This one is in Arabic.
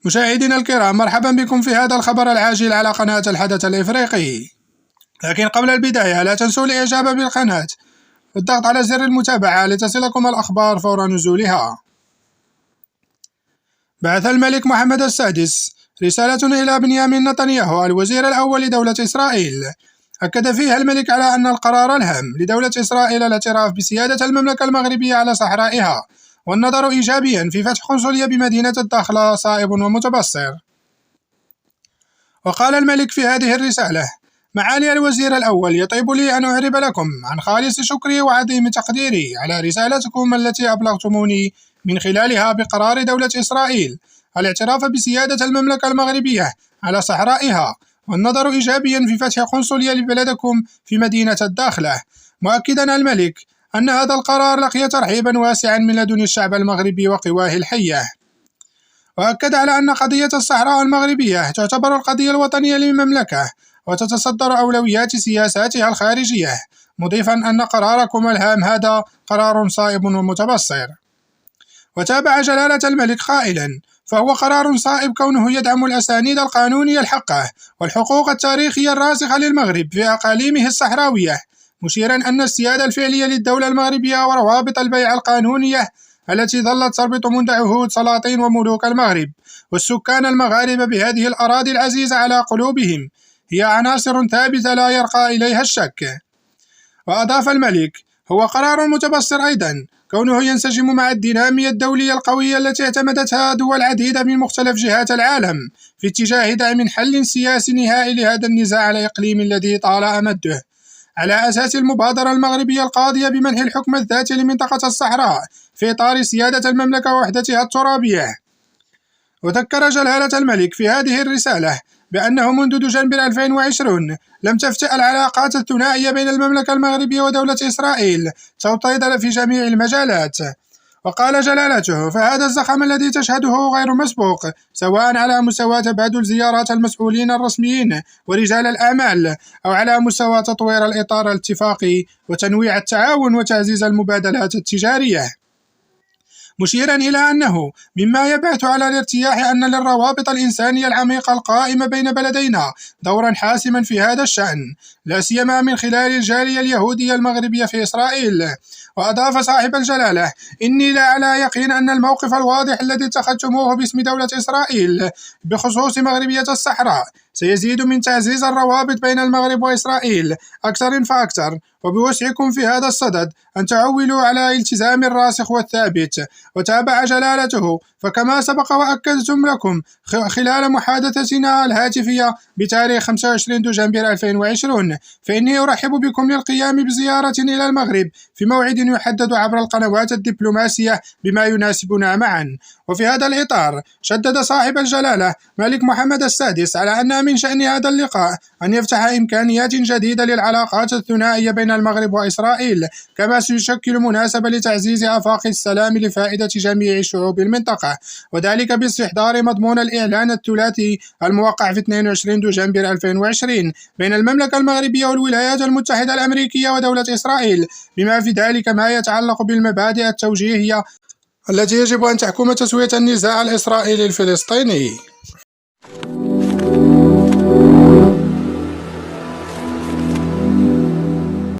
مشاهدينا الكرام، مرحبا بكم في هذا الخبر العاجل على قناة الحدث الإفريقي. لكن قبل البداية لا تنسوا الإعجاب بالقناة والضغط على زر المتابعة لتصلكم الأخبار فور نزولها. بعث الملك محمد السادس رسالة إلى بنيامين نتنياهو الوزير الأول لدولة إسرائيل، أكد فيها الملك على أن القرار الهام لدولة إسرائيل الاعتراف بسيادة المملكة المغربية على صحرائها والنظر إيجابيا في فتح قنصلية بمدينة الداخلة صائب ومتبصر. وقال الملك في هذه الرسالة: معالي الوزير الأول، يطيب لي أن أعرب لكم عن خالص شكري وعظيم تقديري على رسالتكم التي أبلغتموني من خلالها بقرار دولة إسرائيل الاعتراف بسيادة المملكة المغربية على صحرائها والنظر إيجابيا في فتح قنصلية لبلدكم في مدينة الداخلة، مؤكدا الملك أن هذا القرار لقي ترحيبا واسعا من لدن الشعب المغربي وقواه الحية. وأكد على أن قضية الصحراء المغربية تعتبر القضية الوطنية للمملكة وتتصدر أولويات سياساتها الخارجية، مضيفا أن قراركم الهام هذا قرار صائب ومتبصر. وتابع جلالة الملك قائلا: فهو قرار صائب كونه يدعم الأسانيد القانونية الحقة والحقوق التاريخية الراسخة للمغرب في أقاليمه الصحراوية، مشيرا أن السيادة الفعلية للدولة المغربية وروابط البيع القانونية التي ظلت تربط منذ عهود سلاطين وملوك المغرب والسكان المغاربة بهذه الأراضي العزيزة على قلوبهم هي عناصر ثابتة لا يرقى إليها الشك. وأضاف الملك: هو قرار متبصر أيضا كونه ينسجم مع الدينامية الدولية القوية التي اعتمدتها دول عديدة من مختلف جهات العالم في اتجاه دعم حل سياسي نهائي لهذا النزاع الإقليمي الذي طال أمده، على أساس المبادرة المغربية القاضية بمنح الحكم الذاتي لمنطقة الصحراء في إطار سيادة المملكة ووحدتها الترابية. وذكر جلالة الملك في هذه الرسالة بأنه منذ دجنبر 2020 لم تفتأ العلاقات الثنائية بين المملكة المغربية ودولة إسرائيل توطيدا في جميع المجالات. وقال جلالته: فهذا الزخم الذي تشهده غير مسبوق، سواء على مستوى تبادل زيارات المسؤولين الرسميين ورجال الأعمال أو على مستوى تطوير الإطار الاتفاقي وتنويع التعاون وتعزيز المبادلات التجارية، مشيرا إلى أنه مما يبعث على الارتياح أن للروابط الإنسانية العميقة القائمة بين بلدينا دورا حاسما في هذا الشأن، لا سيما من خلال الجالية اليهودية المغربية في إسرائيل. وأضاف صاحب الجلالة: إني لا على يقين أن الموقف الواضح الذي اتخذتموه باسم دولة إسرائيل بخصوص مغربية الصحراء سيزيد من تعزيز الروابط بين المغرب وإسرائيل أكثر فأكثر، وبوسعكم في هذا الصدد أن تعولوا على الالتزام الراسخ والثابت. وتابع جلالته: فكما سبق وأكدتم لكم خلال محادثتنا الهاتفية بتاريخ 25 دجنبر 2020، فإني أرحب بكم للقيام بزيارة إلى المغرب في موعد يحدد عبر القنوات الدبلوماسية بما يناسبنا معا. وفي هذا الإطار شدد صاحب الجلالة ملك محمد السادس على أن من شأن هذا اللقاء أن يفتح إمكانيات جديدة للعلاقات الثنائية بين المغرب وإسرائيل، كما سيشكل مناسبة لتعزيز آفاق السلام لفائدة جميع شعوب المنطقة، وذلك باستحضار مضمون الإعلان الثلاثي الموقع في 22 دجنبر 2020 بين المملكة المغربية والولايات المتحدة الأمريكية ودولة إسرائيل، بما في ذلك ما يتعلق بالمبادئ التوجيهية التي يجب أن تحكم تسوية النزاع الإسرائيلي الفلسطيني.